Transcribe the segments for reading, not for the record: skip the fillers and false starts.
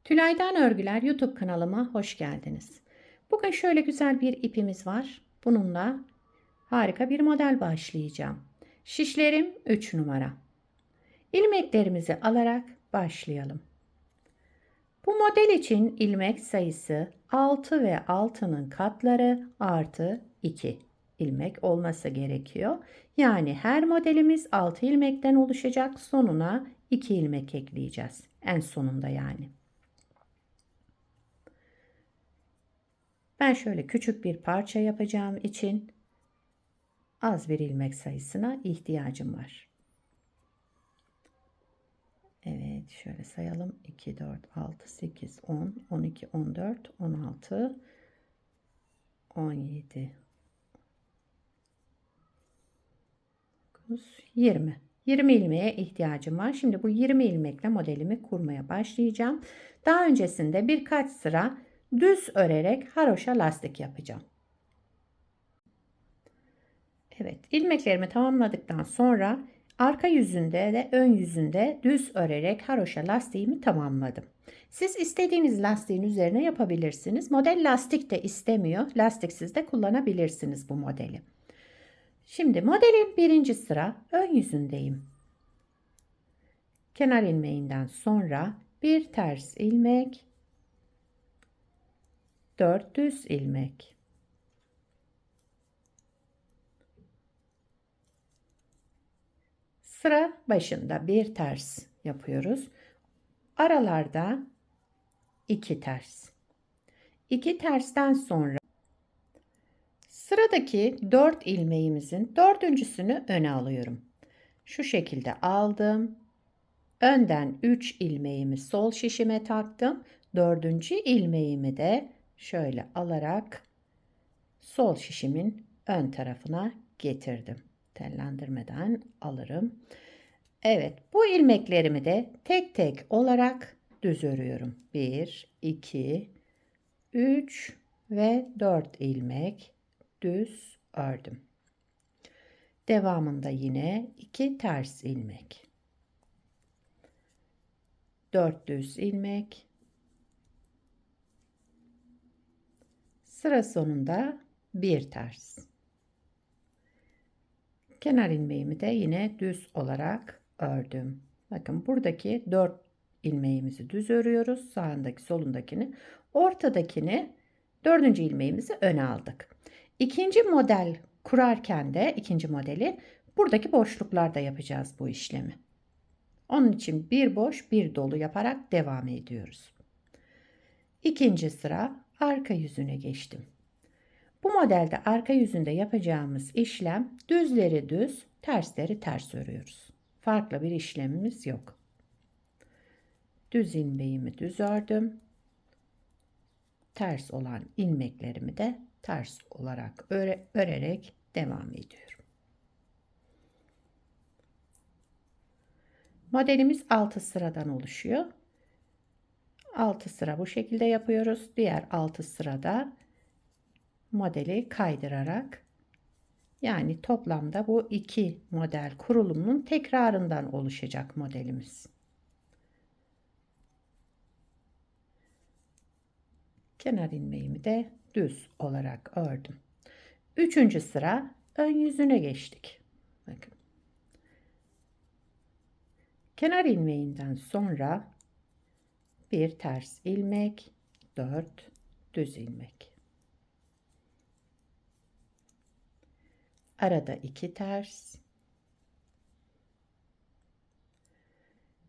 Tülay'dan Örgüler YouTube kanalıma hoş geldiniz. Bugün şöyle güzel bir ipimiz var. Bununla harika bir model başlayacağım. Şişlerim 3 numara. İlmeklerimizi alarak başlayalım. Bu model için ilmek sayısı 6 ve 6'nın katları artı 2 ilmek olması gerekiyor. Yani her modelimiz 6 ilmekten oluşacak. Sonuna 2 ilmek ekleyeceğiz. En sonunda yani. Ben şöyle küçük bir parça yapacağım için az bir ilmek sayısına ihtiyacım var. Evet, şöyle sayalım. 2, 4, 6, 8, 10, 12, 14, 16, 17, 19, 20. 20 ilmeğe ihtiyacım var. Şimdi bu 20 ilmekle modelimi kurmaya başlayacağım. Daha öncesinde birkaç sıra düz örerek haroşa lastik yapacağım. Evet, ilmeklerimi tamamladıktan sonra arka yüzünde ve ön yüzünde düz örerek haroşa lastiğimi tamamladım. Siz istediğiniz lastiğin üzerine yapabilirsiniz. Model lastik de istemiyor. Lastiksiz de kullanabilirsiniz bu modeli. Şimdi modelin birinci sıra ön yüzündeyim. Kenar ilmeğinden sonra bir ters ilmek, 4 düz ilmek. Sıra başında bir ters yapıyoruz. Aralarda 2 ters. 2 tersten sonra sıradaki 4 ilmeğimizin dördüncüsünü öne alıyorum. Şu şekilde aldım. Önden 3 ilmeğimi sol şişime taktım. Dördüncü ilmeğimi de şöyle alarak sol şişimin ön tarafına getirdim. Tellendirmeden alırım. Evet, bu ilmeklerimi de tek tek olarak düz örüyorum. 1, 2, 3 ve 4 ilmek düz ördüm. Devamında yine 2 ters ilmek. 4 düz ilmek. Sıra sonunda bir ters. Kenar ilmeğimi de yine düz olarak ördüm. Bakın buradaki 4 ilmeğimizi düz örüyoruz. Sağındaki solundakini. Ortadakini dördüncü ilmeğimizi öne aldık. İkinci model kurarken de ikinci modeli buradaki boşluklarda yapacağız bu işlemi. Onun için bir boş bir dolu yaparak devam ediyoruz. İkinci sıra arka yüzüne geçtim. Bu modelde arka yüzünde yapacağımız işlem düzleri düz, tersleri ters örüyoruz. Farklı bir işlemimiz yok. Düz ilmeğimi düz ördüm. Ters olan ilmeklerimi de ters olarak örerek devam ediyorum. Modelimiz 6 sıradan oluşuyor. 6 sıra bu şekilde yapıyoruz. Diğer 6 sırada modeli kaydırarak, yani toplamda bu iki model kurulumunun tekrarından oluşacak modelimiz. Kenar ilmeğimi de düz olarak ördüm. Üçüncü sıra ön yüzüne geçtik. Bakın. Kenar ilmeğinden sonra bir ters ilmek, 4 düz ilmek. Arada 2 ters.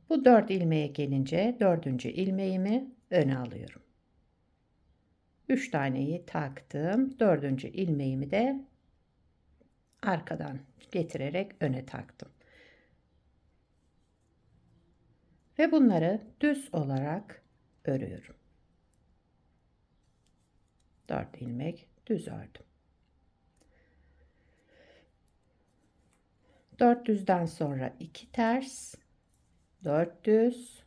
Bu 4 ilmeğe gelince dördüncü ilmeğimi öne alıyorum. 3 taneyi taktım. Dördüncü ilmeğimi de arkadan getirerek öne taktım. Ve bunları düz olarak örüyorum. 4 ilmek düz ördüm. 4 düzden sonra 2 ters, 4 düz.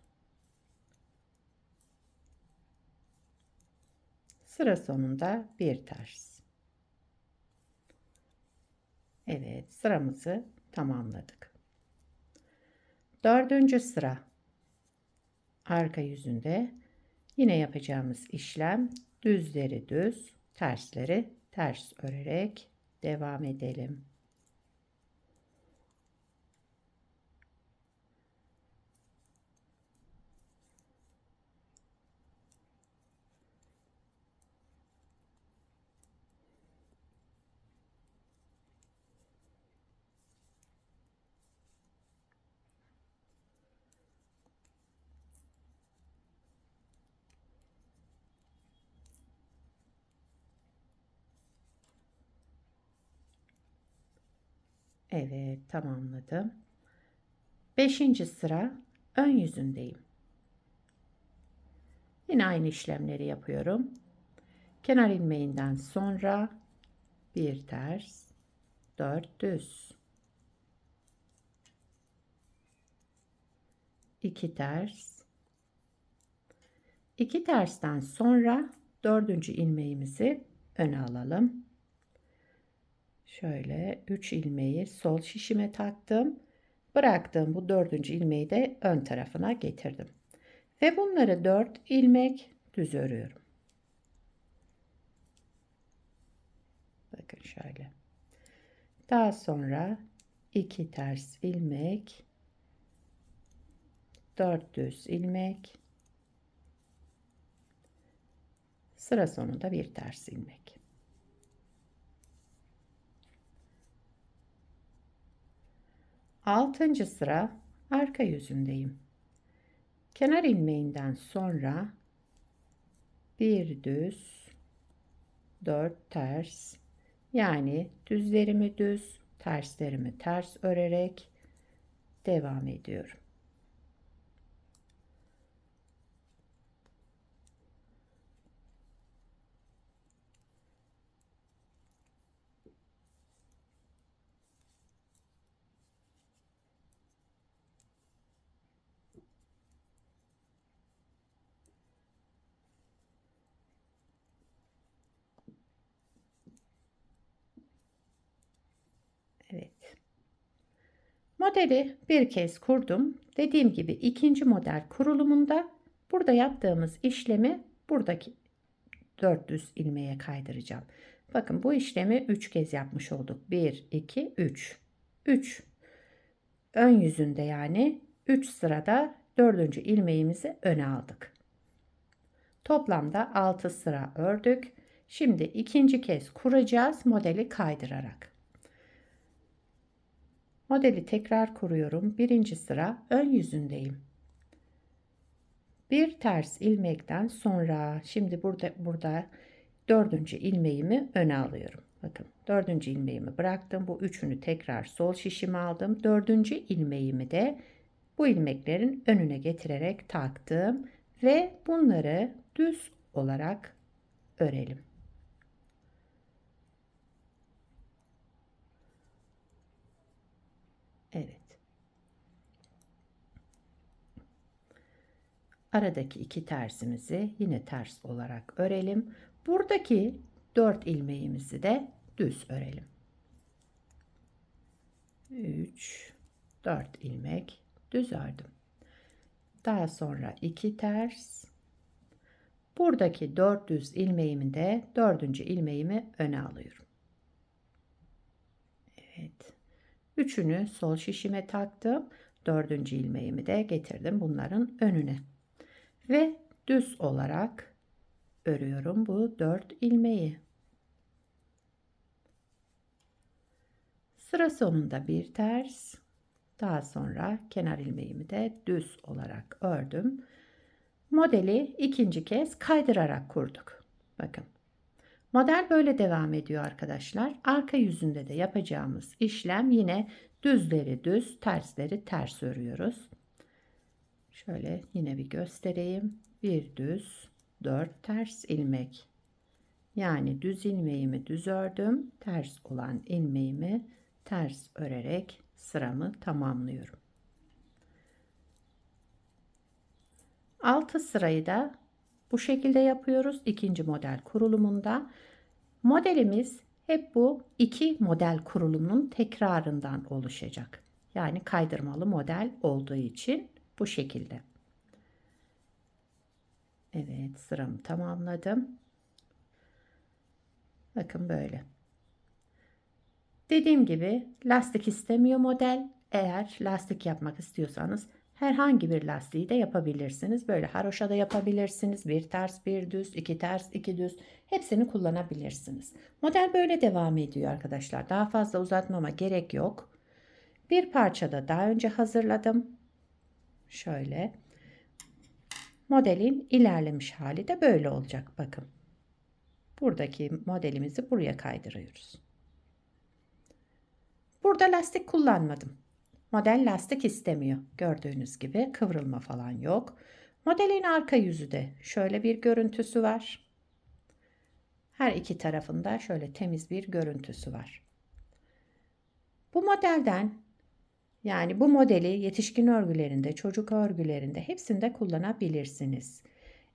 Sıra sonunda bir ters. Evet, sıramızı tamamladık. Dördüncü sıra arka yüzünde Yine yapacağımız işlem düzleri düz, tersleri ters örerek devam edelim. Evet, tamamladım. 5. sıra ön yüzündeyim. Yine aynı işlemleri yapıyorum. Kenar ilmeğinden sonra bir ters, 4 düz, 2 ters, 2 tersten sonra 4. ilmeğimizi öne alalım. Şöyle 3 ilmeği sol şişime taktım. Bıraktığım bu 4. ilmeği de ön tarafına getirdim. Ve bunları 4 ilmek düz örüyorum. Bakın şöyle. Daha sonra 2 ters ilmek, 4 düz ilmek, sıra sonunda bir ters ilmek. Altıncı sıra arka yüzündeyim. Kenar ilmeğinden sonra bir düz, 4 ters, yani düzlerimi düz, terslerimi ters örerek devam ediyorum. Evet. Modeli bir kez kurdum. Dediğim gibi ikinci model kurulumunda burada yaptığımız işlemi buradaki 4 düz ilmeğe kaydıracağım. Bakın bu işlemi 3 kez yapmış olduk. 1, 2, 3. 3 ön yüzünde, yani 3 sırada 4. ilmeğimizi öne aldık. Toplamda 6 sıra ördük. Şimdi ikinci kez kuracağız modeli kaydırarak. Modeli tekrar kuruyorum. Birinci sıra ön yüzündeyim. Bir ters ilmekten sonra şimdi burada 4. ilmeğimi öne alıyorum. Bakın 4. ilmeğimi bıraktım. Bu üçünü tekrar sol şişime aldım. 4. ilmeğimi de bu ilmeklerin önüne getirerek taktım ve bunları düz olarak örelim. Evet. Aradaki 2 tersimizi yine ters olarak örelim. Buradaki 4 ilmeğimizi de düz örelim. 3, 4 ilmek düz ördüm. Daha sonra 2 ters. Buradaki 4 düz ilmeğimi de 4. ilmeğimi öne alıyorum. Evet. Üçünü sol şişime taktım. 4. ilmeğimi de getirdim bunların önüne. Ve düz olarak örüyorum bu 4 ilmeği. Sıra sonunda bir ters, daha sonra kenar ilmeğimi de düz olarak ördüm. Modeli ikinci kez kaydırarak kurduk. Bakın. Model böyle devam ediyor arkadaşlar. Arka yüzünde de yapacağımız işlem yine düzleri düz, tersleri ters örüyoruz. Şöyle yine bir göstereyim. Bir düz, 4 ters ilmek. Yani düz ilmeğimi düz ördüm, ters olan ilmeğimi ters örerek sıramı tamamlıyorum. 6 sırayı da bu şekilde yapıyoruz. İkinci model kurulumunda. Modelimiz hep bu iki model kurulumunun tekrarından oluşacak. Yani kaydırmalı model olduğu için bu şekilde. Evet, sıramı tamamladım. Bakın böyle. Dediğim gibi lastik istemiyor model. Eğer lastik yapmak istiyorsanız herhangi bir lastiği de yapabilirsiniz. Böyle haroşa da yapabilirsiniz. Bir ters bir düz, iki ters iki düz, hepsini kullanabilirsiniz. Model böyle devam ediyor arkadaşlar. Daha fazla uzatmama gerek yok. Bir parça da daha önce hazırladım. Şöyle. Modelin ilerlemiş hali de böyle olacak. Bakın. Buradaki modelimizi buraya kaydırıyoruz. Burada lastik kullanmadım. Model lastik istemiyor. Gördüğünüz gibi kıvrılma falan yok. Modelin arka yüzü de şöyle bir görüntüsü var. Her iki tarafında şöyle temiz bir görüntüsü var. Bu modelden, yani bu modeli yetişkin örgülerinde, çocuk örgülerinde hepsinde kullanabilirsiniz.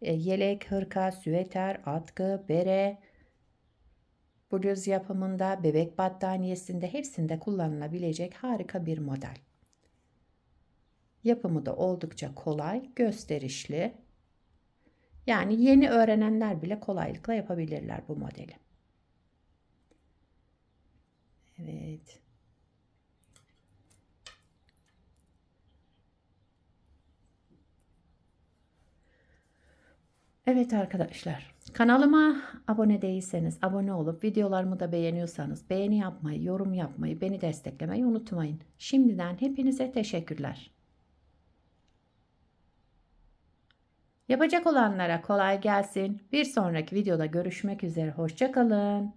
Yelek, hırka, süveter, atkı, bere, bluz yapımında, bebek battaniyesinde hepsinde kullanılabilecek harika bir model. Yapımı da oldukça kolay, gösterişli. Yani yeni öğrenenler bile kolaylıkla yapabilirler bu modeli. Evet. Evet arkadaşlar, kanalıma abone değilseniz abone olup videolarımı da beğeniyorsanız beğeni yapmayı, yorum yapmayı, beni desteklemeyi unutmayın. Şimdiden hepinize teşekkürler. Yapacak olanlara kolay gelsin. Bir sonraki videoda görüşmek üzere. Hoşça kalın.